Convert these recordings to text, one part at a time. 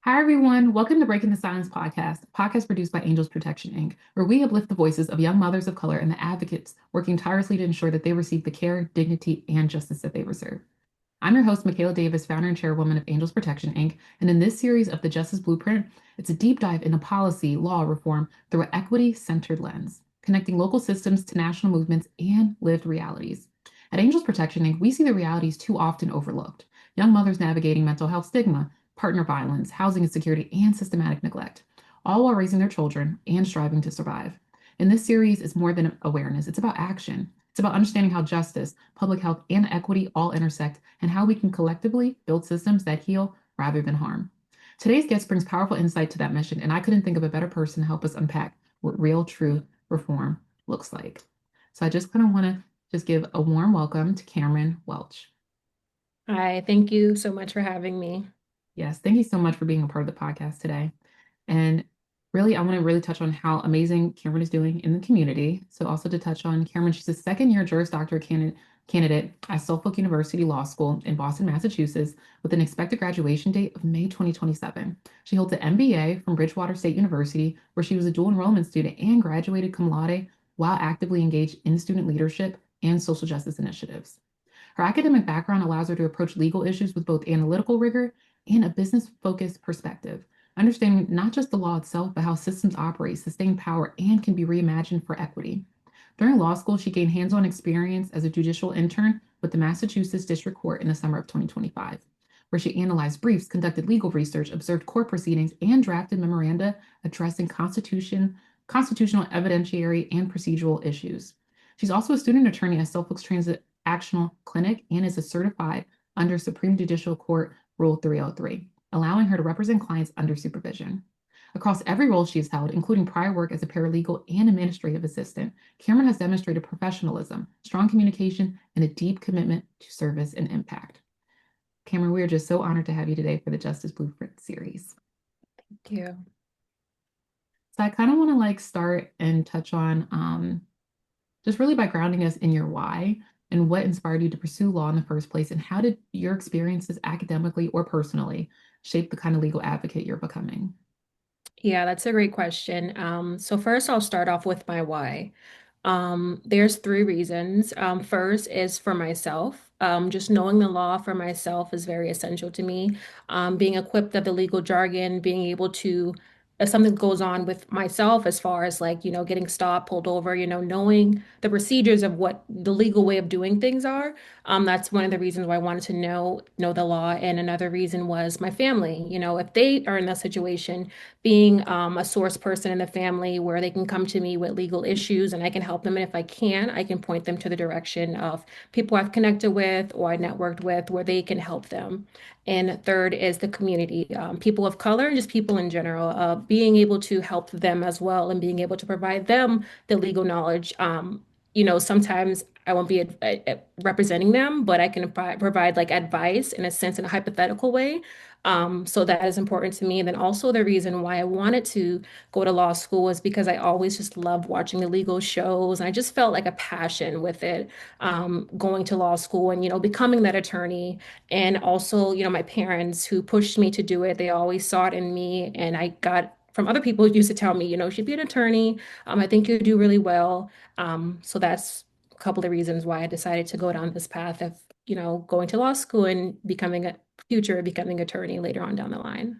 Hi, everyone. Welcome to Breaking the Silence podcast, a podcast produced by Angels Protection, Inc., where we uplift the voices of young mothers of color and the advocates working tirelessly to ensure that they receive the care, dignity, and justice that they deserve. I'm your host, Makaila Davis, founder and chairwoman of Angels Protection, Inc., and in this series of the Justice Blueprint, it's a deep dive into policy, law reform through an equity-centered lens, connecting local systems to national movements and lived realities. At Angels Protection, Inc., we see the realities too often overlooked. Young mothers navigating mental health stigma, partner violence, housing insecurity, and systematic neglect, all while raising their children and striving to survive. In this series, it's more than awareness, it's about action. It's about understanding how justice, public health, and equity all intersect and how we can collectively build systems that heal rather than harm. Today's guest brings powerful insight to that mission, and I couldn't think of a better person to help us unpack what real, true reform looks like. So I just kind of want to just give a warm welcome to Kamryn Welch. Hi, thank you so much for having me. Yes, thank you so much for being a part of the podcast today. And really, I want to really touch on how amazing Kamryn is doing in the community. So also to touch on Kamryn, she's a second-year Juris Doctorate candidate at Suffolk University Law School in Boston, Massachusetts, with an expected graduation date of May 2027. She holds an MBA from Bridgewater State University, where she was a dual enrollment student and graduated cum laude while actively engaged in student leadership and social justice initiatives. Her academic background allows her to approach legal issues with both analytical rigor and a business-focused perspective, understanding not just the law itself, but how systems operate, sustain power, and can be reimagined for equity. During law school, she gained hands-on experience as a judicial intern with the Massachusetts District Court in the summer of 2025, where she analyzed briefs, conducted legal research, observed court proceedings, and drafted memoranda addressing constitutional, evidentiary, and procedural issues. She's also a student attorney at Suffolk's Transactional Clinic and is a certified under Supreme Judicial Court Rule 303, allowing her to represent clients under supervision. Across every role she has held, including prior work as a paralegal and administrative assistant, Kamryn has demonstrated professionalism, strong communication, and a deep commitment to service and impact. Kamryn, we are just so honored to have you today for the Justice Blueprint series. Thank you. So I kind of want to start and touch on just really by grounding us in your why and what inspired you to pursue law in the first place, and how did your experiences academically or personally shape the kind of legal advocate you're becoming? Yeah, that's a great question. So first I'll start off with my why. There's three reasons. First is for myself. Just knowing the law for myself is very essential to me. Being equipped of the legal jargon, being able to, if something goes on with myself, as far as like, getting stopped, pulled over, knowing the procedures of what the legal way of doing things are. That's one of the reasons why I wanted to know the law. And another reason was my family. If they are in that situation, being a source person in the family where they can come to me with legal issues and I can help them. And if I can, I can point them to the direction of people I've connected with or I networked with where they can help them. And third is the community, people of color and just people in general, being able to help them as well and being able to provide them the legal knowledge. Sometimes I won't be representing them, but I can provide like advice in a sense, in a hypothetical way. So that is important to me. And then also the reason why I wanted to go to law school was because I always just loved watching the legal shows. And I just felt like a passion with it, going to law school and, becoming that attorney. And also, my parents who pushed me to do it, they always saw it in me. And I got from other people who used to tell me, you should be an attorney. I think you do really well. So that's a couple of reasons why I decided to go down this path of, going to law school and becoming a future becoming attorney later on down the line.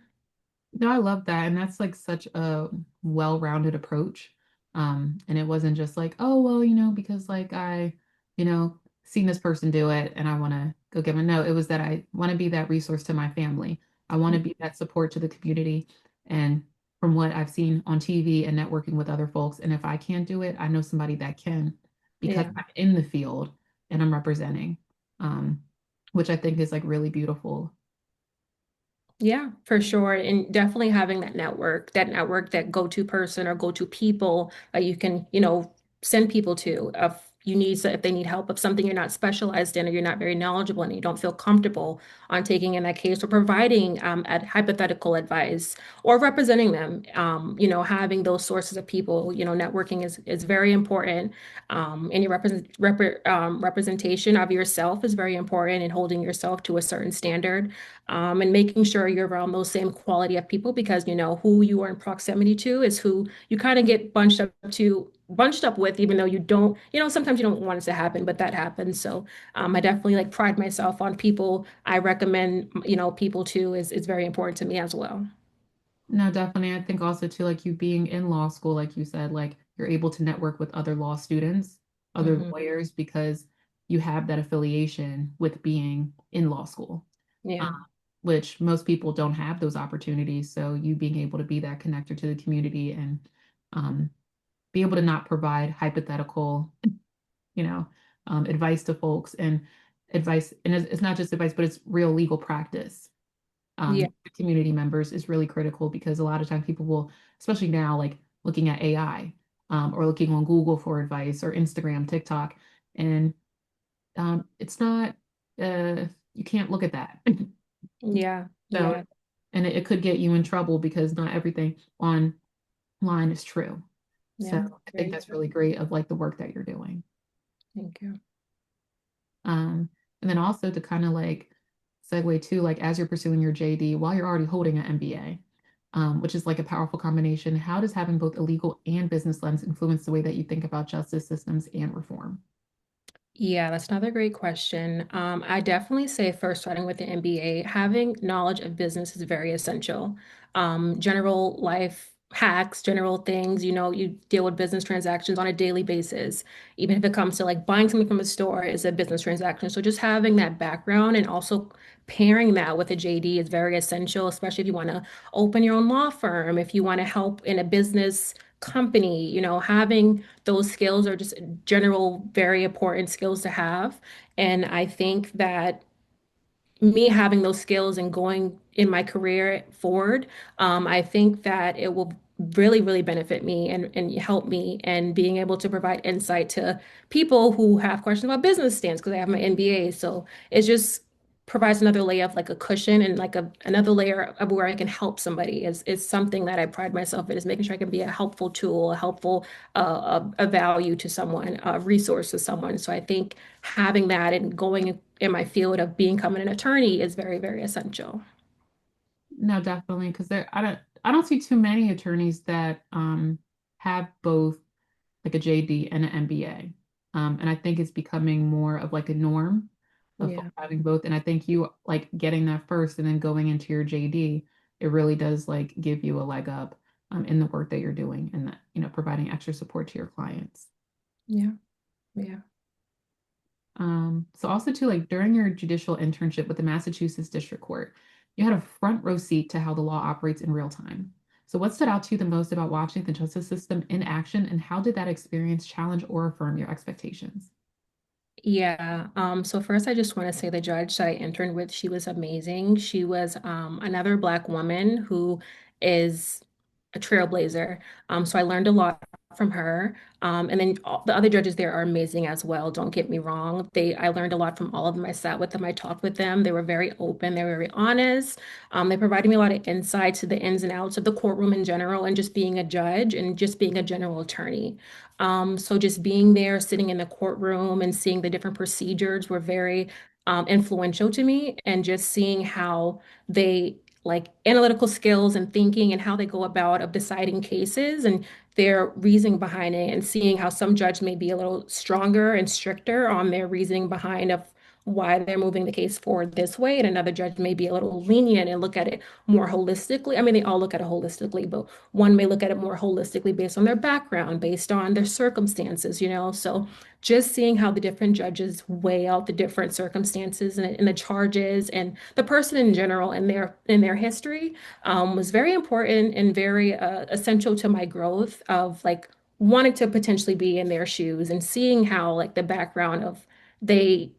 No, I love that. And that's like such a well-rounded approach. And it wasn't just like, oh, well, because like seen this person do it and I want to go give them. No, it was that I want to be that resource to my family. I want to be that support to the community. And from what I've seen on TV and networking with other folks, and if I can't do it, I know somebody that can because Yeah. I'm in the field and I'm representing, um, which I think is like really beautiful. Yeah, for sure. And definitely having that network, that go-to person or go-to people that you can, send people to of, you need, so if they need help of something you're not specialized in or you're not very knowledgeable and you don't feel comfortable on taking in that case or providing hypothetical advice or representing them. Having those sources of people, networking is very important. And your representation of yourself is very important, and holding yourself to a certain standard, and making sure you're around those same quality of people, because who you are in proximity to is who you kind of get bunched up with, even though you don't, sometimes you don't want it to happen, but that happens. So I definitely like pride myself on people I recommend, people to is very important to me as well. No, definitely. I think also too, like you being in law school, like you said, like you're able to network with other law students, other Hmm. lawyers, because you have that affiliation with being in law school, Yeah. which most people don't have those opportunities. So you being able to be that connector to the community and um, be able to not provide hypothetical, you know, advice to folks and advice, and it's not just advice, but it's real legal practice Yeah. community members is really critical because a lot of times people will, especially now, like looking at AI or looking on Google for advice or Instagram, TikTok, and it's not, you can't look at that. Yeah. So, Yeah. and it could get you in trouble because not everything online is true. So Yeah. I think Very that's true. really great of like the work that you're doing. Thank you. Um, and then also to kind of like segue to like as you're pursuing your JD while you're already holding an MBA, which is like a powerful combination. How does having both a legal and business lens influence the way that you think about justice systems and reform? Yeah, that's another great question. I definitely say first, starting with the MBA, having knowledge of business is very essential. General life hacks, general things, you deal with business transactions on a daily basis. Even if it comes to like buying something from a store is a business transaction. So just having that background and also pairing that with a JD is very essential, especially if you want to open your own law firm, if you want to help in a business company, having those skills are just general, very important skills to have. And I think that me having those skills and going in my career forward, I think that it will really, really benefit me and help me, and being able to provide insight to people who have questions about business stance because I have my MBA. So it just provides another layer of like a cushion and like another layer of where I can help somebody is something that I pride myself in, is making sure I can be a helpful tool, a helpful a value to someone, a resource to someone. So I think having that and going in my field of becoming an attorney is very, very essential. No, definitely, because I don't see too many attorneys that have both like a JD and an MBA. And I think it's becoming more of like a norm of Yeah, having both. And I think you like getting that first and then going into your JD, it really does like give you a leg up in the work that you're doing and that, providing extra support to your clients. yeah, yeah. So also too, like during your judicial internship with the Massachusetts District Court, you had a front row seat to how the law operates in real time. So what stood out to you the most about watching the justice system in action, and how did that experience challenge or affirm your expectations? Yeah. So first I just want to say the judge that I interned with, she was amazing. She was another Black woman who is a trailblazer. So I learned a lot from her. And then the other judges there are amazing as well. Don't get me wrong. I learned a lot from all of them. I sat with them, I talked with them. They were very open, they were very honest. They provided me a lot of insight to the ins and outs of the courtroom in general, and just being a judge and just being a general attorney. So just being there, sitting in the courtroom and seeing the different procedures were very influential to me, and just seeing how they like analytical skills and thinking and how they go about of deciding cases and their reasoning behind it, and seeing how some judge may be a little stronger and stricter on their reasoning behind of why they're moving the case forward this way, and another judge may be a little lenient and look at it more holistically. I mean, they all look at it holistically, but one may look at it more holistically based on their background, based on their circumstances, So just seeing how the different judges weigh out the different circumstances and the charges and the person in general and their history was very important and very essential to my growth of like wanting to potentially be in their shoes and seeing how like the background of they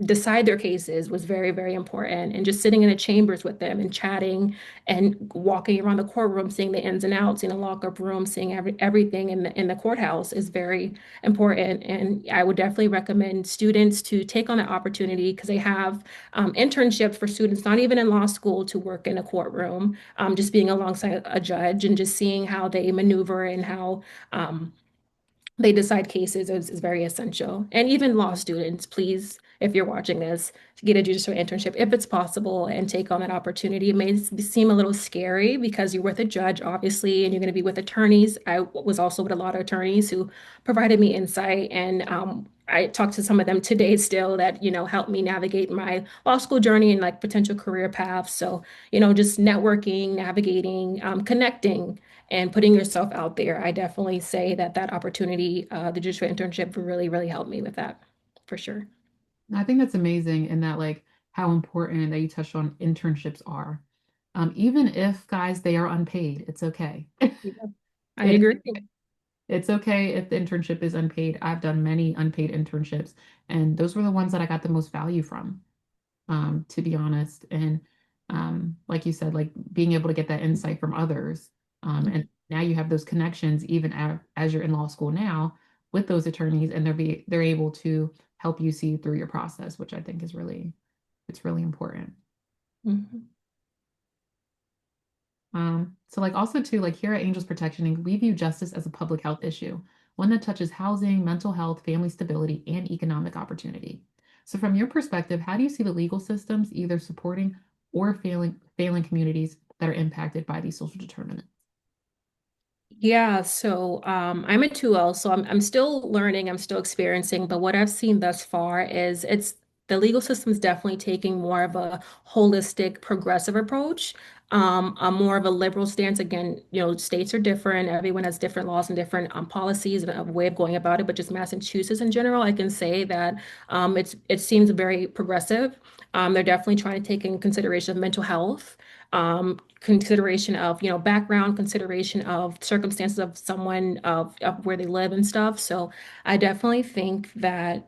decide their cases was very, very important. And just sitting in the chambers with them and chatting and walking around the courtroom, seeing the ins and outs, in the lockup room, seeing everything in the courthouse is very important. And I would definitely recommend students to take on that opportunity because they have internships for students, not even in law school, to work in a courtroom, just being alongside a judge and just seeing how they maneuver and how they decide cases is very essential. And even law students, please, if you're watching this, get a judicial internship if it's possible and take on that opportunity. It may seem a little scary because you're with a judge, obviously, and you're going to be with attorneys. I was also with a lot of attorneys who provided me insight, and I talked to some of them today still that, helped me navigate my law school journey and like potential career paths. So, just networking, navigating, connecting and putting yourself out there. I definitely say that that opportunity, the judicial internship, really, really helped me with that, for sure. I think that's amazing in that like how important that you touched on internships are. Even if guys they are unpaid, it's okay. Yeah, I It agree. it's okay if the internship is unpaid. I've done many unpaid internships, and those were the ones that I got the most value from, to be honest. And like you said, like being able to get that insight from others. And now you have those connections, even as you're in law school now with those attorneys, and they're able to help you see through your process, which I think is it's really important. Mhm. So like also too, like here at Angels Protection Inc., we view justice as a public health issue, one that touches housing, mental health, family stability, and economic opportunity. So from your perspective, how do you see the legal systems either supporting or failing communities that are impacted by these social determinants? Yeah, so I'm a 2L, so I'm still learning, I'm still experiencing, but what I've seen thus far is it's the legal system is definitely taking more of a holistic, progressive approach, a more of a liberal stance. Again, states are different, everyone has different laws and different policies and a way of going about it, but just Massachusetts in general, I can say that it seems very progressive. They're definitely trying to take in consideration of mental health, consideration of, background, consideration of circumstances of someone, of where they live and stuff. So I definitely think that,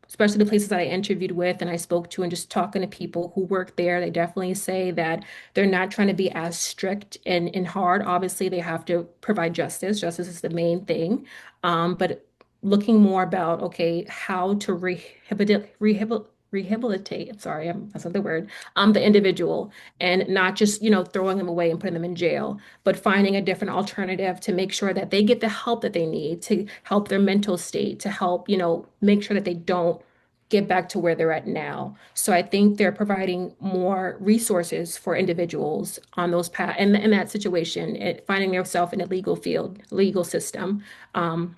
especially the places that I interviewed with and I spoke to and just talking to people who work there, they definitely say that they're not trying to be as strict and hard. Obviously, they have to provide justice. Justice is the main thing. But looking more about, okay, how to rehabilitate, I'm sorry, that's not the word, the individual and not just, throwing them away and putting them in jail, but finding a different alternative to make sure that they get the help that they need to help their mental state, to help, make sure that they don't get back to where they're at now. So I think they're providing more resources for individuals on those path in that situation, finding themselves in a legal field, legal system. Um,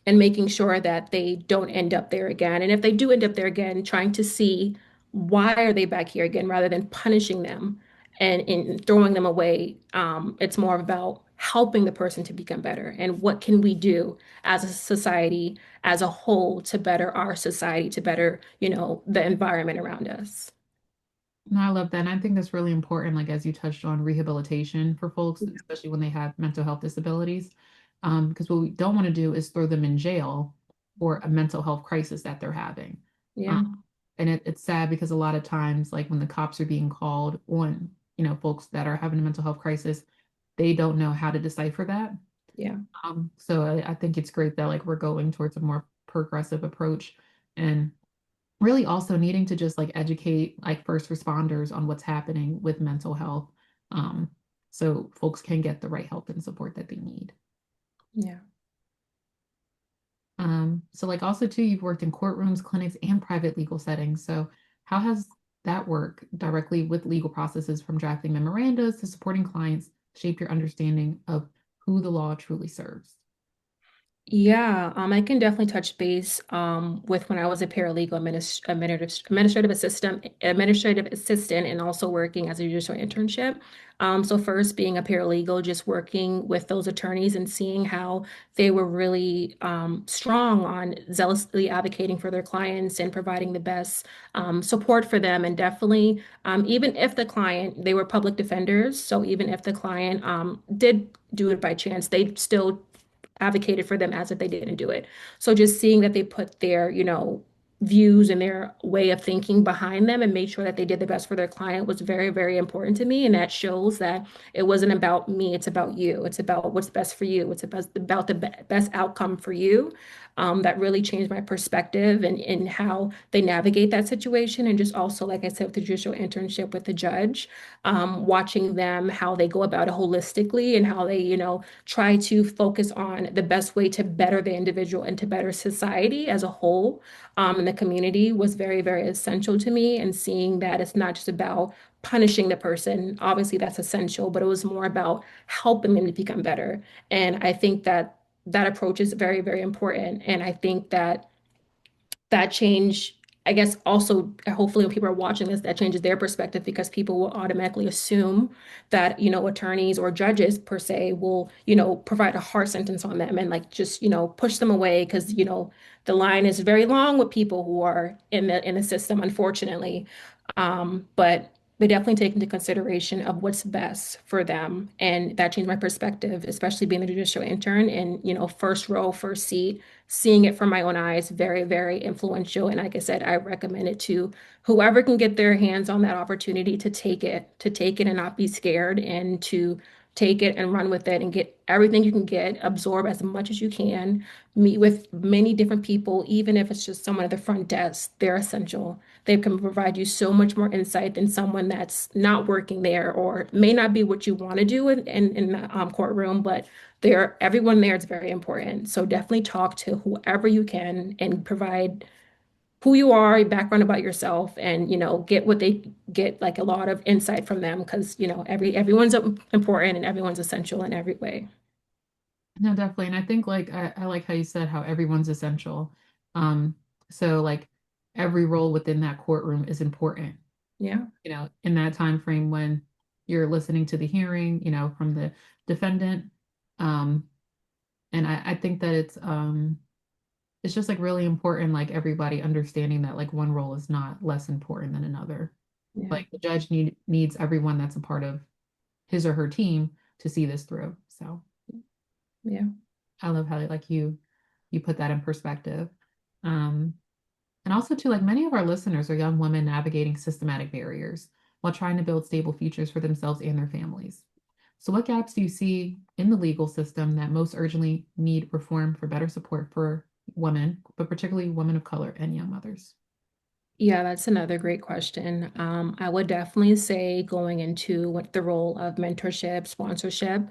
and making sure that they don't end up there again. And if they do end up there again, trying to see why are they back here again rather than punishing them and throwing them away. It's more about helping the person to become better and what can we do as a society as a whole to better our society, to better, the environment around us. No, I love that. And I think that's really important, like as you touched on rehabilitation for folks, especially when they have mental health disabilities. Because what we don't want to do is throw them in jail for a mental health crisis that they're having. Um, Yeah, and it's sad because a lot of times, like when the cops are being called on, folks that are having a mental health crisis, they don't know how to decipher that. yeah. So I think it's great that like we're going towards a more progressive approach and really also needing to just like educate like first responders on what's happening with mental health, um, so folks can get the right help and support that they need. Yeah. So like also too, you've worked in courtrooms, clinics, and private legal settings. So how has that work directly with legal processes from drafting memorandas to supporting clients shape your understanding of who the law truly serves? Yeah, I can definitely touch base with when I was a paralegal administrative assistant, and also working as a judicial internship. So first being a paralegal, just working with those attorneys and seeing how they were really strong on zealously advocating for their clients and providing the best support for them. And definitely, even if the client, they were public defenders, so even if the client did do it by chance, they still advocated for them as if they didn't do it. So just seeing that they put views and their way of thinking behind them and made sure that they did the best for their client was very, very important to me. And that shows that it wasn't about me, it's about you. It's about what's best for you. It's about the best outcome for you. That really changed my perspective and how they navigate that situation. And just also, like I said, with the judicial internship with the judge, watching them, how they go about it holistically and how they, try to focus on the best way to better the individual and to better society as a whole in the community was very, very essential to me. And seeing that it's not just about punishing the person, obviously that's essential, but it was more about helping them to become better. And I think that that approach is very, very important. And I think that that change, I guess also hopefully when people are watching this, that changes their perspective because people will automatically assume that, attorneys or judges per se will, provide a hard sentence on them and like just, push them away because, the line is very long with people who are in the system, unfortunately. But they definitely take into consideration of what's best for them. And that changed my perspective, especially being a judicial intern and, first row, first seat, seeing it from my own eyes, very, very influential. And like I said, I recommend it to whoever can get their hands on that opportunity to take it and not be scared and to take it and run with it and get everything you can get, absorb as much as you can, meet with many different people, even if it's just someone at the front desk, they're essential. They can provide you so much more insight than someone that's not working there or may not be what you want to do in the courtroom, but everyone there is very important. So definitely talk to whoever you can and provide who you are, a background about yourself, and get what they get like a lot of insight from them because everyone's important and everyone's essential in every way. No, definitely. And I think like I like how you said how everyone's essential. Um, so like every role within that courtroom is important, Yeah. in that time frame when you're listening to the hearing, from the defendant. Um, and I think that it's just like really important, like everybody understanding that like one role is not less important than another. Yeah. Like the judge needs everyone that's a part of his or her team to see this through. So Yeah. I love how like you put that in perspective. Um, and also too, like many of our listeners are young women navigating systematic barriers while trying to build stable futures for themselves and their families. So what gaps do you see in the legal system that most urgently need reform for better support for women, but particularly women of color and young mothers? Yeah, that's another great question. I would definitely say going into what the role of mentorship, sponsorship,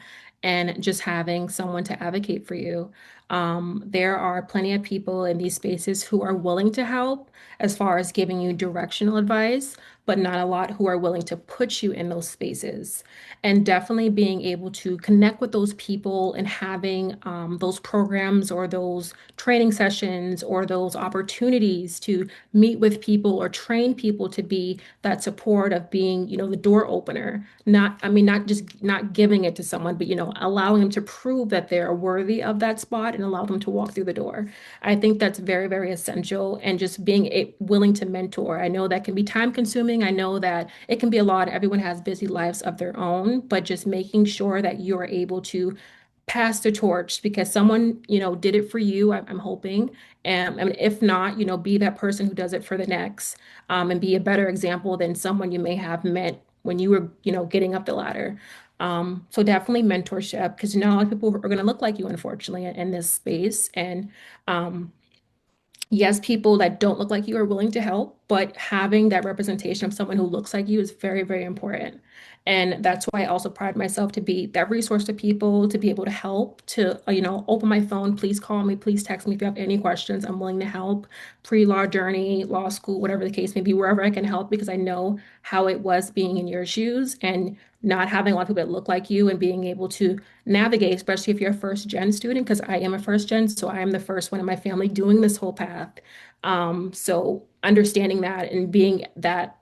and just having someone to advocate for you. There are plenty of people in these spaces who are willing to help as far as giving you directional advice, but not a lot who are willing to put you in those spaces. And definitely being able to connect with those people and having those programs or those training sessions or those opportunities to meet with people or train people to be that support of being, the door opener. Not, I mean, not just not giving it to someone, but, allowing them to prove that they're worthy of that spot and allow them to walk through the door. I think that's very, very essential. And just being willing to mentor. I know that can be time consuming. I know that it can be a lot. Everyone has busy lives of their own, but just making sure that you're able to pass the torch because someone, did it for you, I'm hoping. And if not, be that person who does it for the next, and be a better example than someone you may have met when you were, getting up the ladder. So definitely mentorship because not a lot of people are going to look like you, unfortunately, in this space. And um, yes, people that don't look like you are willing to help, but having that representation of someone who looks like you is very, very important. And that's why I also pride myself to be that resource to people, to be able to help, to, open my phone, please call me, please text me if you have any questions. I'm willing to help. Pre-law journey, law school, whatever the case may be, wherever I can help, because I know how it was being in your shoes and not having a lot of people that look like you and being able to navigate, especially if you're a first gen student, because I am a first gen, so I am the first one in my family doing this whole path. So understanding that and being that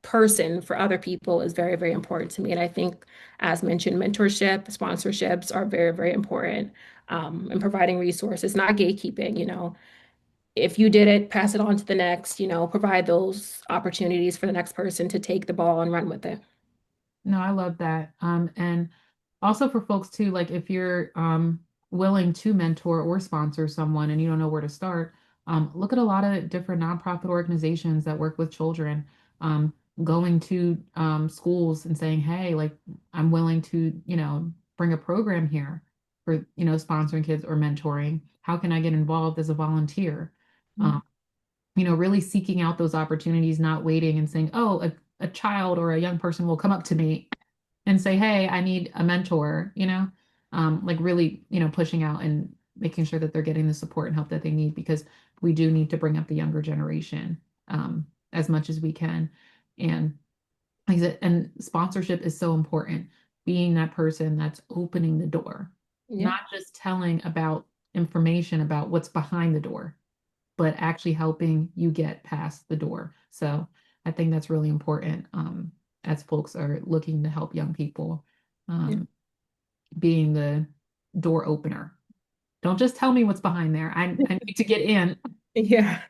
person for other people is very, very important to me. And I think, as mentioned, mentorship, sponsorships are very, very important. And providing resources, not gatekeeping, if you did it, pass it on to the next, provide those opportunities for the next person to take the ball and run with it. No, I love that. And also for folks too, like if you're willing to mentor or sponsor someone and you don't know where to start, Look at a lot of different nonprofit organizations that work with children, um, going to schools and saying, hey, like I'm willing to, bring a program here for, sponsoring kids or mentoring. How can I get involved as a volunteer? Um, really seeking out those opportunities, not waiting and saying, oh, a child or a young person will come up to me and say, hey, I need a mentor, like really, pushing out and making sure that they're getting the support and help that they need because we do need to bring up the younger generation as much as we can. And like I said, and sponsorship is so important, being that person that's opening the door, Yeah, not just telling about information about what's behind the door, but actually helping you get past the door. So I think that's really important as folks are looking to help young people, yeah, um, being the door opener. Don't just tell me what's behind there. I need to get in. yeah.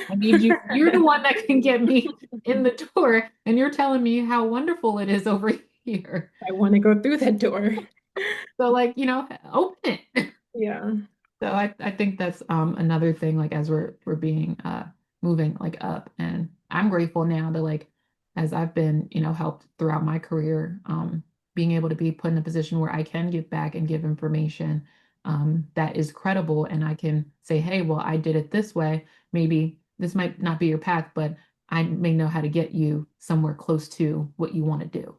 I need you. You're the one that can get me in the door, and you're telling me how wonderful it is over here. I want to go through that door. So, like, open it. Yeah. So I think that's another thing like as we're being moving like up and I'm grateful now that like as I've been helped throughout my career being able to be put in a position where I can give back and give information that is credible and I can say hey well I did it this way, maybe this might not be your path but I may know how to get you somewhere close to what you want to do.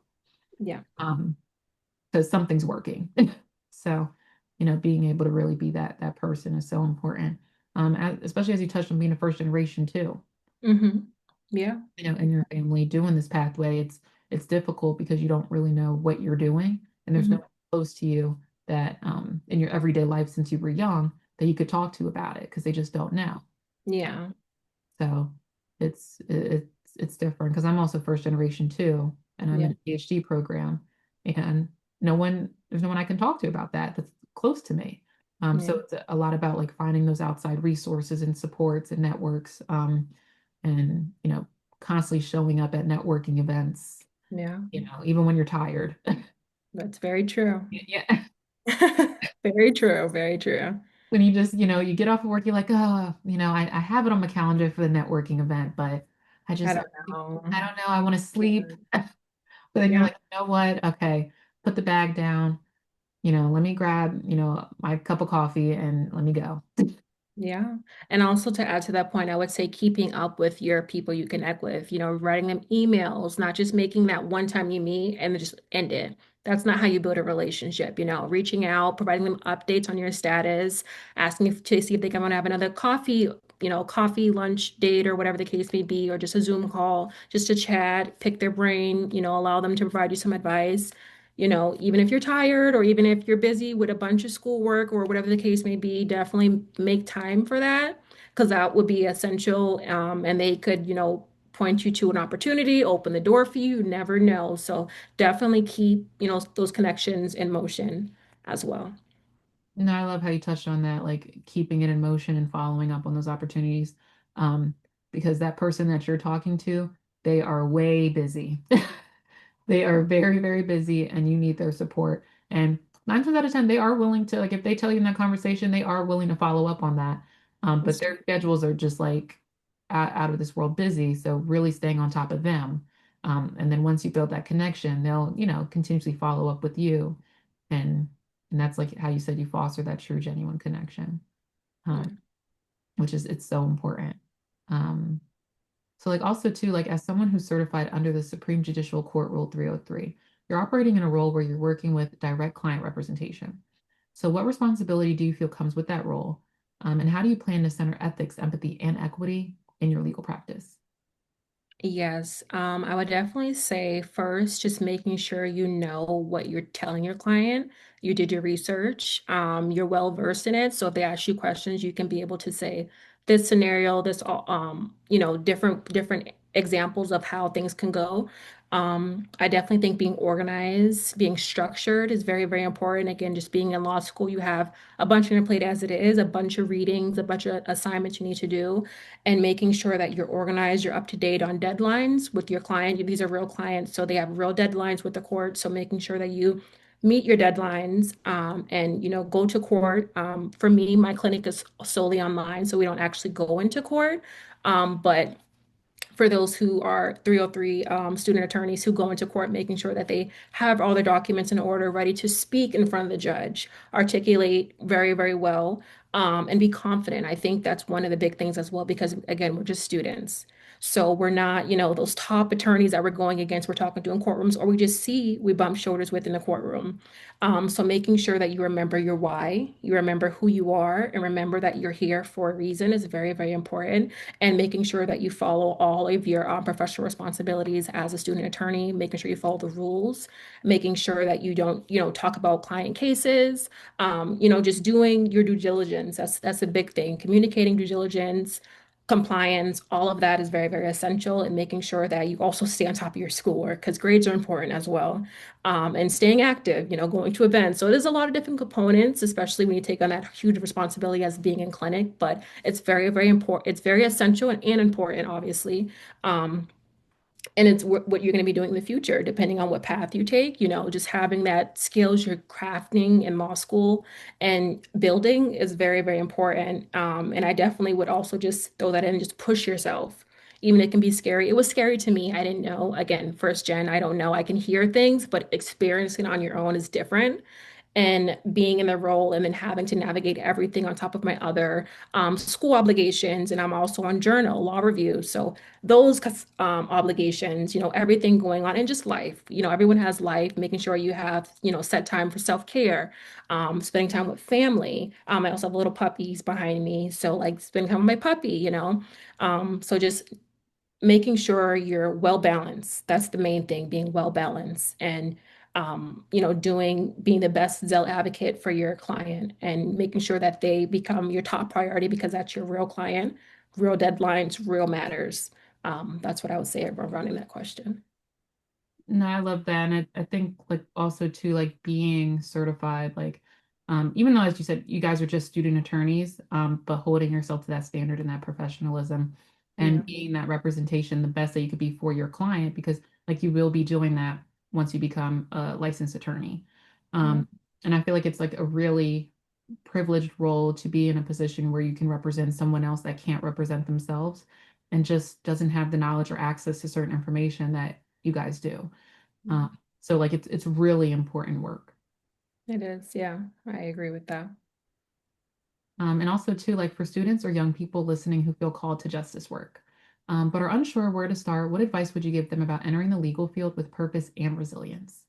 Yeah. Um, because something's working. So, being able to really be that person is so important. Especially as you touched on being a first generation too. Hmm. Yeah. In your family doing this pathway, it's difficult because you don't really know what you're doing, and there's no Hmm. one close to you that in your everyday life since you were young that you could talk to about it because they just don't know. Yeah. So it's different because I'm also first generation too, and I'm Yeah. in a PhD program, and there's no one I can talk to about that that's close to me. Yeah. So it's a lot about like finding those outside resources and supports and networks, and constantly showing up at networking events, Yeah. even when you're tired. That's very true. Yeah. Very true. Very true. When you just, you get off of work, you're like, oh, I have it on my calendar for the networking event, but I I just, don't know. I don't know, I want to sleep. Yeah. But then you're Yeah. like, you know what? Okay, put the bag down, let me grab, my cup of coffee and let me go. Yeah. And also to add to that point, I would say keeping up with your people you connect with, writing them emails, not just making that one time you meet and then just end it. That's not how you build a relationship, reaching out, providing them updates on your status, asking if, to see if they can want to have another coffee, coffee, lunch date, or whatever the case may be, or just a Zoom call, just to chat, pick their brain, allow them to provide you some advice. Even if you're tired or even if you're busy with a bunch of schoolwork or whatever the case may be, definitely make time for that because that would be essential. And they could, point you to an opportunity, open the door for you. You never know. So definitely keep, those connections in motion as well. No, I love how you touched on that, like keeping it in motion and following up on those opportunities. Um, because that person that you're talking to, they are way busy. They are very, very busy and you need their support. And 9 times out of 10, they are willing to, like, if they tell you in that conversation, they are willing to follow up on that. But their schedules are just like out of this world busy. So really staying on top of them. And then once you build that connection, they'll, continuously follow up with you. And and that's like how you said you foster that true, genuine connection, Yeah. um, which is it's so important. Um, so like also too, like as someone who's certified under the Supreme Judicial Court Rule 303, you're operating in a role where you're working with direct client representation. So what responsibility do you feel comes with that role? And how do you plan to center ethics, empathy, and equity in your legal practice? Yes, I would definitely say first, just making sure you know what you're telling your client. You did your research, you're well versed in it. So if they ask you questions, you can be able to say this scenario, this, different examples of how things can go. I definitely think being organized, being structured is very, very important. Again, just being in law school, you have a bunch on your plate as it is, a bunch of readings, a bunch of assignments you need to do and making sure that you're organized, you're up to date on deadlines with your client. These are real clients, so they have real deadlines with the court. So making sure that you meet your deadlines, and go to court. For me, my clinic is solely online, so we don't actually go into court. But for those who are 303 student attorneys who go into court, making sure that they have all their documents in order, ready to speak in front of the judge, articulate very, very well, and be confident. I think that's one of the big things as well, because again, we're just students. So we're not, those top attorneys that we're going against, we're talking to in courtrooms, or we bump shoulders with in the courtroom. So making sure that you remember your why, you remember who you are, and remember that you're here for a reason is very, very important, and making sure that you follow all of your professional responsibilities as a student attorney, making sure you follow the rules, making sure that you don't, talk about client cases, just doing your due diligence. That's a big thing. Communicating due diligence, compliance, all of that is very, very essential, and making sure that you also stay on top of your schoolwork because grades are important as well. And staying active, going to events. So there's a lot of different components, especially when you take on that huge responsibility as being in clinic, but it's very, very important. It's very essential and important, obviously. Um, and it's what you're going to be doing in the future, depending on what path you take. Just having that skills you're crafting in law school and building is very, very important. And I definitely would also just throw that in and just push yourself. Even it can be scary. It was scary to me. I didn't know. Again, first gen, I don't know. I can hear things, but experiencing on your own is different, and being in the role and then having to navigate everything on top of my other school obligations. And I'm also on journal, law review. So those obligations, everything going on in just life. Everyone has life, making sure you have, set time for self-care, spending time with family. I also have little puppies behind me. So like spending time with my puppy, so just making sure you're well balanced. That's the main thing, being well balanced, and being the best Zell advocate for your client and making sure that they become your top priority because that's your real client, real deadlines, real matters. That's what I would say running that question. No, I love that. And I think like also too, like being certified, like even though as you said, you guys are just student attorneys, but holding yourself to that standard and that professionalism Yeah. and being that representation the best that you could be for your client, because like you will be doing that once you become a licensed attorney. Yeah. Um, and I feel like it's like a really privileged role to be in a position where you can represent someone else that can't represent themselves and just doesn't have the knowledge or access to certain information that you guys do. So like it's really important work. It is. Yeah, I agree with that. And also too, like for students or young people listening who feel called to justice work, but are unsure where to start, what advice would you give them about entering the legal field with purpose and resilience?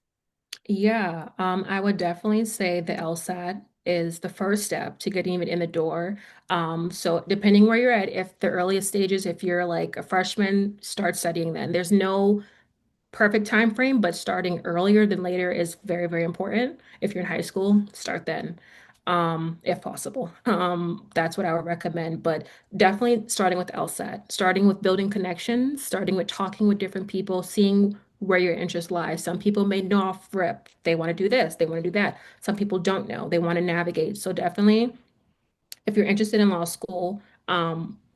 Yeah, I would definitely say the LSAT is the first step to getting it in the door. So depending where you're at, if the earliest stages, if you're like a freshman, start studying then. There's no perfect time frame, but starting earlier than later is very, very important. If you're in high school, start then, if possible. That's what I would recommend. But definitely starting with LSAT, starting with building connections, starting with talking with different people, seeing where your interest lies. Some people may know off rip, they want to do this, they want to do that. Some people don't know, they want to navigate. So definitely if you're interested in law school,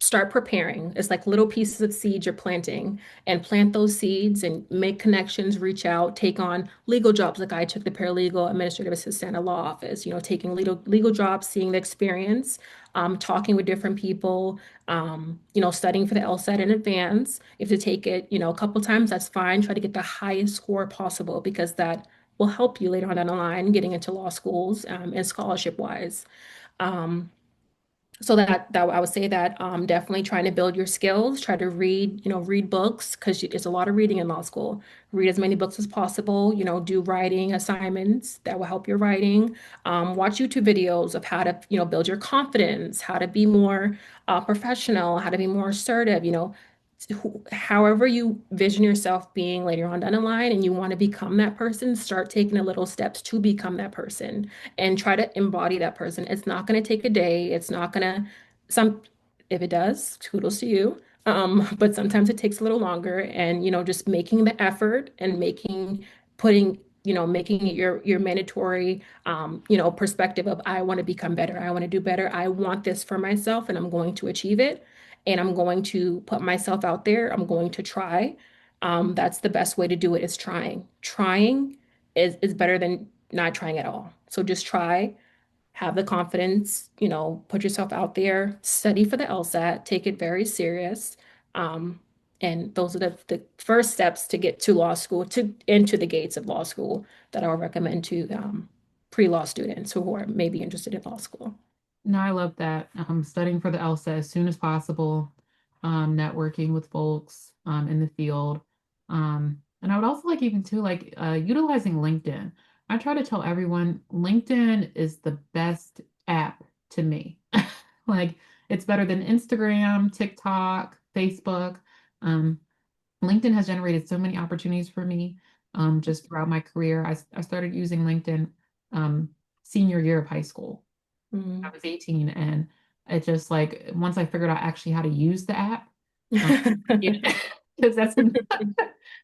start preparing. It's like little pieces of seeds you're planting, and plant those seeds and make connections, reach out, take on legal jobs. Like I took the paralegal administrative assistant at a law office, taking legal jobs, seeing the experience, talking with different people, studying for the LSAT in advance. If you take it, a couple times, that's fine. Try to get the highest score possible because that will help you later on down the line getting into law schools, and scholarship wise. Um, so that I would say that definitely trying to build your skills, try to read, read books because it's a lot of reading in law school. Read as many books as possible, do writing assignments that will help your writing. Watch YouTube videos of how to, build your confidence, how to be more professional, how to be more assertive, however you vision yourself being later on down the line and you want to become that person, start taking the little steps to become that person and try to embody that person. It's not going to take a day. It's not going to some if it does, kudos to you. But sometimes it takes a little longer and just making the effort and making it your mandatory perspective of I want to become better. I want to do better. I want this for myself and I'm going to achieve it and I'm going to put myself out there. I'm going to try. That's the best way to do it is trying. Trying is better than not trying at all. So just try, have the confidence, put yourself out there, study for the LSAT, take it very serious. Um, and those are the first steps to get to law school, to into the gates of law school that I would recommend to pre-law students who are maybe interested in law school. No, I love that. Studying for the LSA as soon as possible, networking with folks in the field. And I would also like even too like utilizing LinkedIn. I try to tell everyone LinkedIn is the best app to me. Like it's better than Instagram, TikTok, Facebook. Um, LinkedIn has generated so many opportunities for me just throughout my career. I started using LinkedIn senior year of high school. I Mhm. was 18 and it just like once I figured out actually how to use the app, um, yeah, because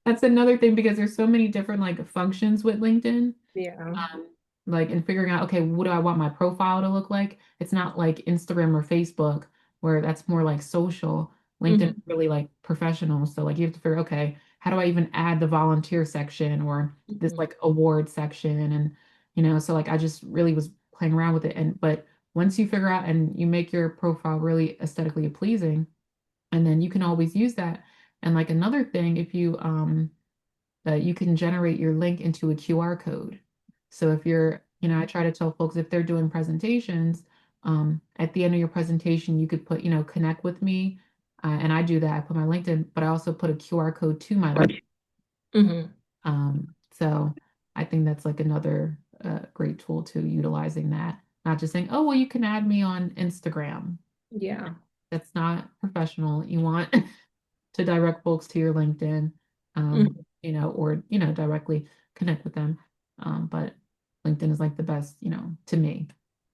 that's another thing because there's so many different like functions with LinkedIn. Yeah. Um, like in figuring out, okay, what do I want my profile to look like? It's not like Instagram or Facebook where that's more like social. LinkedIn is Hmm. really like professional. So like you have to figure, okay, how do I even add the volunteer section or this Hmm. like award section? And so like I just really was playing around with it. And but once you figure out and you make your profile really aesthetically pleasing, and then you can always use that. And like another thing, if you can generate your link into a QR code. So if I try to tell folks if they're doing presentations, at the end of your presentation, you could put, connect with me. And I do that. I put my LinkedIn, but I also put a QR code to my link. Hmm. So I think that's like another great tool to utilizing that. Not just saying, oh, well, you can add me on Instagram. Yeah. That's not professional. You want to direct folks to your LinkedIn, or directly connect with them. But LinkedIn is like the best, to me.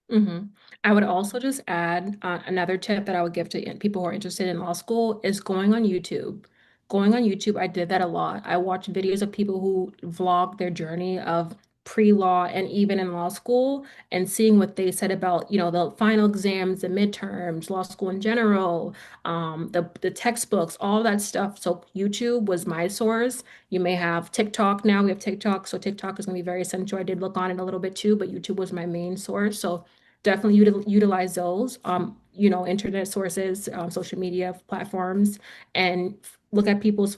Hmm. I would also just add another tip that I would give to people who are interested in law school is going on YouTube. Going on YouTube, I did that a lot. I watched videos of people who vlog their journey of pre-law and even in law school and seeing what they said about, the final exams, the midterms, law school in general, the textbooks, all that stuff. So YouTube was my source. You may have TikTok now. We have TikTok, so TikTok is going to be very essential. I did look on it a little bit too, but YouTube was my main source. So definitely utilize those, internet sources, social media platforms, and look at people's,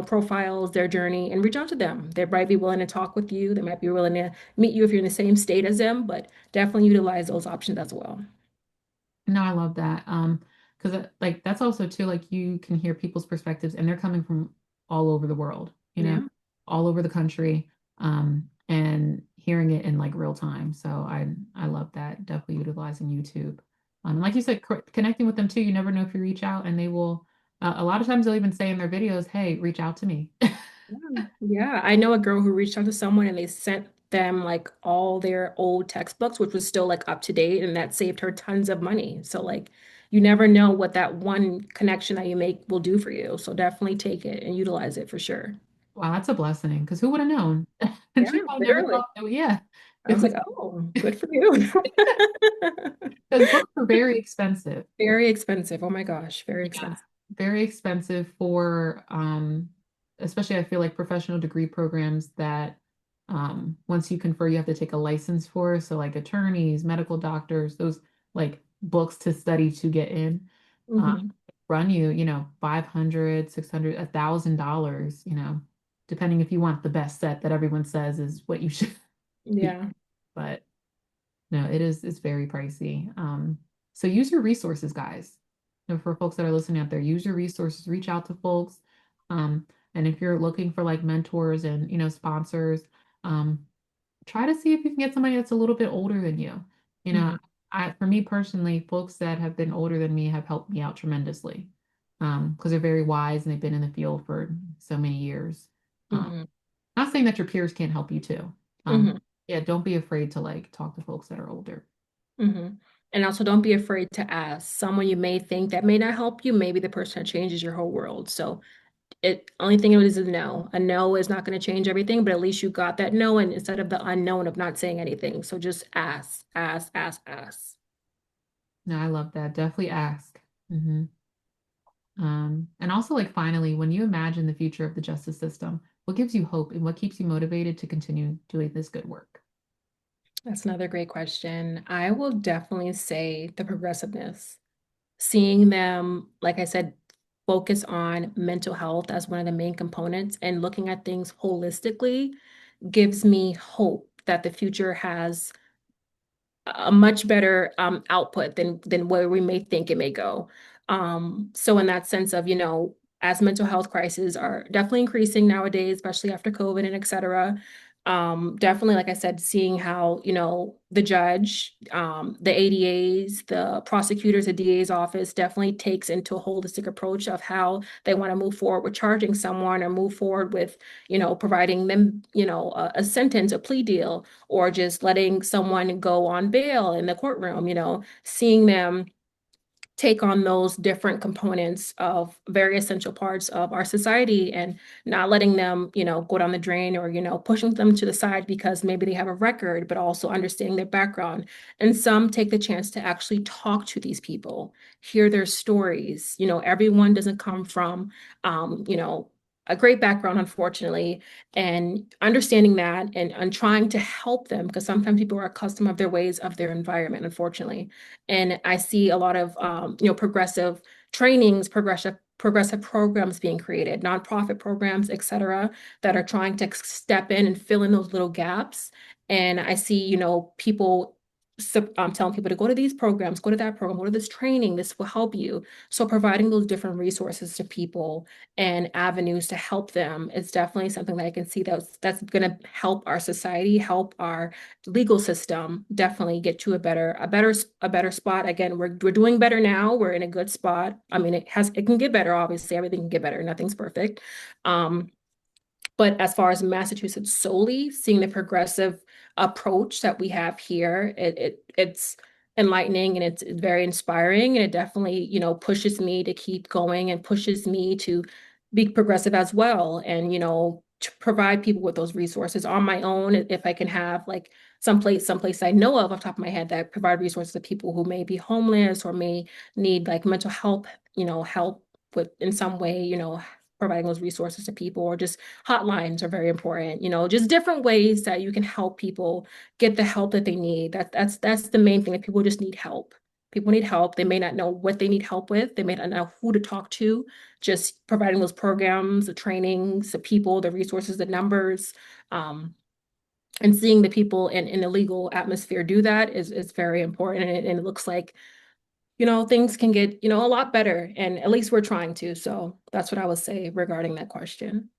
profiles, their journey, and reach out to them. They might be willing to talk with you. They might be willing to meet you if you're in the same state as them, but definitely utilize those options as well. No, I love that. Because like that's also too like you can hear people's perspectives and they're coming from all over the world, Yeah. all over the country, and hearing it in like real time. So I love that. Definitely utilizing YouTube. And like you said, connecting with them too. You never know if you reach out and they will. A lot of times they'll even say in their videos, "Hey, reach out to me." Yeah. Yeah. I know a girl who reached out to someone and they sent them like all their old textbooks, which was still like up to date, and that saved her tons of money. So like you never know what that one connection that you make will do for you. So definitely take it and utilize it for sure. Wow, that's a blessing. Because who would have known? And Yeah, she probably never literally. thought. Oh, yeah, I it was like, was oh, good for you. because books are very expensive. Very expensive. Oh my gosh, very Yeah, expensive. very expensive for especially I feel like professional degree programs that once you confer you have to take a license for. So like attorneys, medical doctors, those like books to study to get in uh, Hmm. run you, 500, 600, $1,000, depending if you want the best set that everyone says is what you should be. Yeah. But no, it's very pricey. So use your resources, guys. For folks that are listening out there, use your resources, reach out to folks. Um, and if you're looking for like mentors and sponsors, um, try to see if you can get somebody that's a little bit older than you. You know, Hmm. for me personally, folks that have been older than me have helped me out tremendously. Because they're very wise and they've been in the field for so many years. Um, Hmm. Not saying that your peers can't help you too. Hmm. Yeah, don't be afraid to like talk to folks that are older. Hmm. And also don't be afraid to ask. Someone you may think that may not help you, maybe the person that changes your whole world. So it only thing it is a no. A no is not going to change everything, but at least you got that no, and instead of the unknown of not saying anything. So just ask, ask, ask, ask. No, I love that. Definitely ask. And also, like, finally, when you imagine the future of the justice system, what gives you hope and what keeps you motivated to continue doing this good work? That's another great question. I will definitely say the progressiveness. Seeing them, like I said, focus on mental health as one of the main components and looking at things holistically gives me hope that the future has a much better output than where we may think it may go. So in that sense of, as mental health crises are definitely increasing nowadays, especially after COVID and et cetera, definitely, like I said, seeing how, the judge, the ADAs, the prosecutors, the DA's office definitely takes into a holistic approach of how they want to move forward with charging someone or move forward with, providing them, a sentence, a plea deal, or just letting someone go on bail in the courtroom, seeing them take on those different components of very essential parts of our society and not letting them, go down the drain or, pushing them to the side because maybe they have a record, but also understanding their background. And some take the chance to actually talk to these people, hear their stories. Everyone doesn't come from, a great background, unfortunately, and understanding that and trying to help them because sometimes people are accustomed of their ways of their environment, unfortunately. And I see a lot of progressive trainings, progressive programs being created, nonprofit programs, et cetera, that are trying to step in and fill in those little gaps. And I see, people telling people to go to these programs, go to that program, go to this training, this will help you. So providing those different resources to people and avenues to help them is definitely something that I can see that's going to help our society, help our legal system definitely get to a better spot. Again, we're doing better now. We're in a good spot. I mean, it can get better, obviously. Everything can get better. Nothing's perfect. Um, but as far as Massachusetts solely, seeing the progressive approach that we have here, it's enlightening and it's very inspiring. And it definitely, pushes me to keep going and pushes me to be progressive as well. And, to provide people with those resources on my own, if I can have like someplace I know of off the top of my head that provide resources to people who may be homeless or may need like mental health, help with in some way, providing those resources to people or just hotlines are very important, just different ways that you can help people get the help that they need. That's the main thing, that people just need help. People need help. They may not know what they need help with. They may not know who to talk to. Just providing those programs, the trainings, the people, the resources, the numbers, and seeing the people in the legal atmosphere do that is very important. And it looks like, things can get, a lot better. And at least we're trying to. So that's what I would say regarding that question.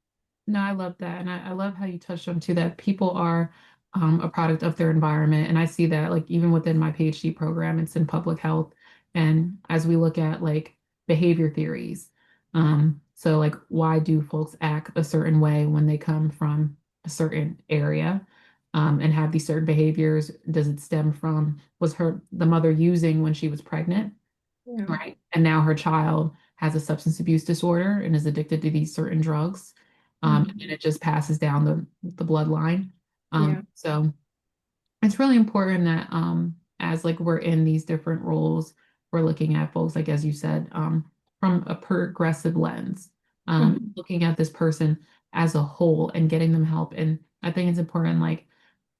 No, I love that. And I love how you touched on too that people are a product of their environment. And I see that like even within my PhD program, it's in public health. And as we look at like behavior theories, so like why do folks act a certain way when they come from a certain area and have these certain behaviors? Does it stem from was the mother using when she was pregnant? Yeah. Right. And now her child has a substance abuse disorder and is addicted to these certain drugs. And Mhm. it just passes down the bloodline. Yeah. So it's really important that as like we're in these different roles, we're looking at folks, like as you said, from a progressive lens, Mhm. looking at this person as a whole and getting them help. And I think it's important, like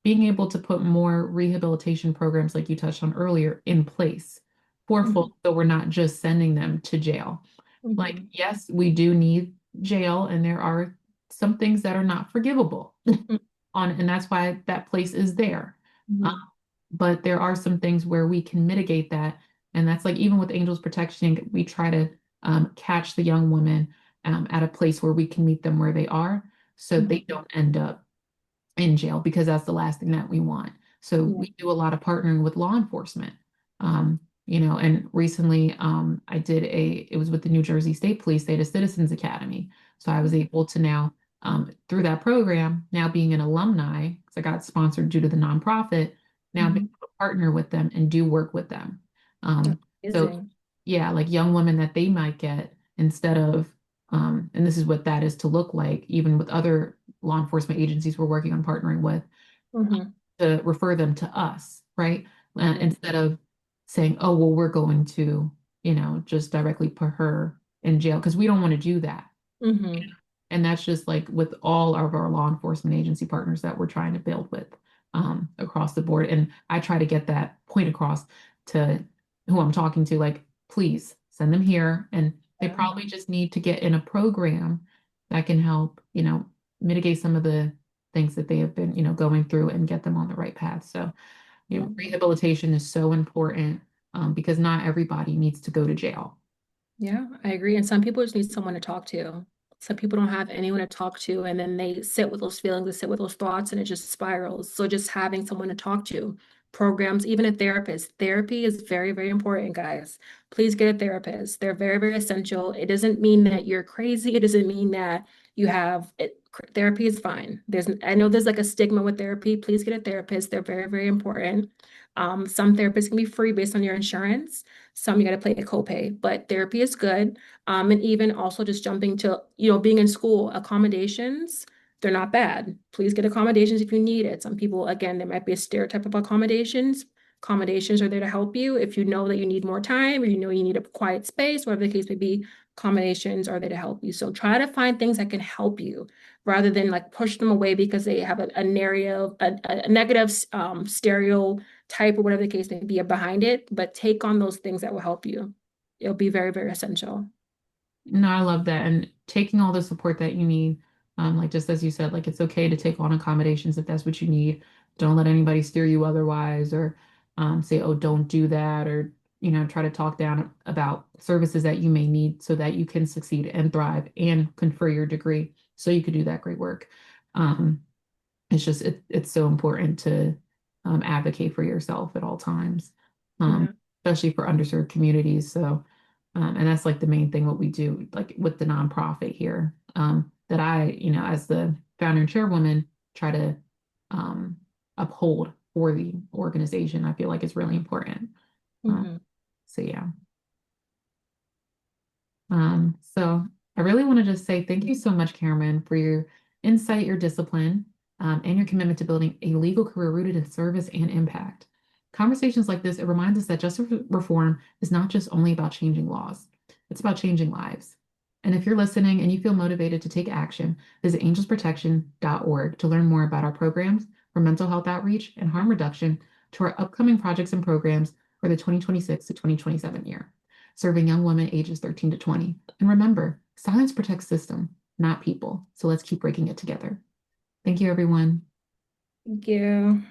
being able to put more rehabilitation programs, like you touched on earlier, in place for Mhm. folks so we're not just sending them to jail. Like, Mhm. yes, we do need jail, and there are some things that are not forgivable on, and that's why that place is there. Uh, Mhm. but there are some things where we can mitigate that, and that's like even with Angels Protection, we try to catch the young women at a place where we can meet them where they are, so they Mhm. don't end up in jail because that's the last thing that we want. So Yeah. we do a lot of partnering with law enforcement. And recently it was with the New Jersey State Police, they had a Citizens Academy. So I was able to now, through that program, now being an alumni, because I got sponsored due to the nonprofit, now being Mhm. able to partner with them and do work with them. That's So amazing. yeah, like young women that they might get instead of, and this is what that is to look like, even with other law enforcement agencies we're working on partnering with, Mhm. to refer them to us, right? Yeah. Instead of saying, oh, well, we're going to, just directly put her. in jail because we don't want to do that. Hmm. And that's just like with all of our law enforcement agency partners that we're trying to build with across the board. And I try to get that point across to who I'm talking to, like, please send them here. And they Yeah. probably just need to get in a program that can help, mitigate some of the things that they have been, going through and get them on the right path. So, Yeah. rehabilitation is so important because not everybody needs to go to jail. Yeah, I agree. And some people just need someone to talk to. Some people don't have anyone to talk to, and then they sit with those feelings, they sit with those thoughts, and it just spirals. So just having someone to talk to, programs, even a therapist. Therapy is very, very important, guys. Please get a therapist. They're very, very essential. It doesn't mean that you're crazy. It doesn't mean that you have it. Therapy is fine. I know there's like a stigma with therapy. Please get a therapist. They're very, very important. Some therapists can be free based on your insurance. Some you got to pay a copay, but therapy is good. And even also just jumping to, being in school, accommodations, they're not bad. Please get accommodations if you need it. Some people, again, there might be a stereotype of accommodations. Accommodations are there to help you. If you know that you need more time or you know you need a quiet space, whatever the case may be, accommodations are there to help you. So try to find things that can help you rather than like push them away because they have a narrative, a negative stereotype or whatever the case may be behind it, but take on those things that will help you. It'll be very, very essential. No, I love that. And taking all the support that you need, like just as you said, like it's okay to take on accommodations if that's what you need. Don't let anybody steer you otherwise or say, oh, don't do that, or try to talk down about services that you may need so that you can succeed and thrive and confer your degree so you could do that great work. Um, it's just it's so important to advocate for yourself at all times, Yeah. especially for underserved communities. So, and that's like the main thing what we do, like with the nonprofit here, that I, as the founder and chairwoman, try to um, uphold for the organization. I feel like it's really important. Um, Hmm. so yeah. So I really want to just say thank you so much, Cameron, for your insight, your discipline, and your commitment to building a legal career rooted in service and impact. Conversations like this, it reminds us that justice reform is not just only about changing laws, it's about changing lives. And if you're listening and you feel motivated to take action, visit angelsprotection.org to learn more about our programs from mental health outreach and harm reduction to our upcoming projects and programs for the 2026 to 2027 year, serving young women ages 13 to 20. And remember, silence protects system, not people. So let's keep breaking it together. Thank you, everyone. Thank you.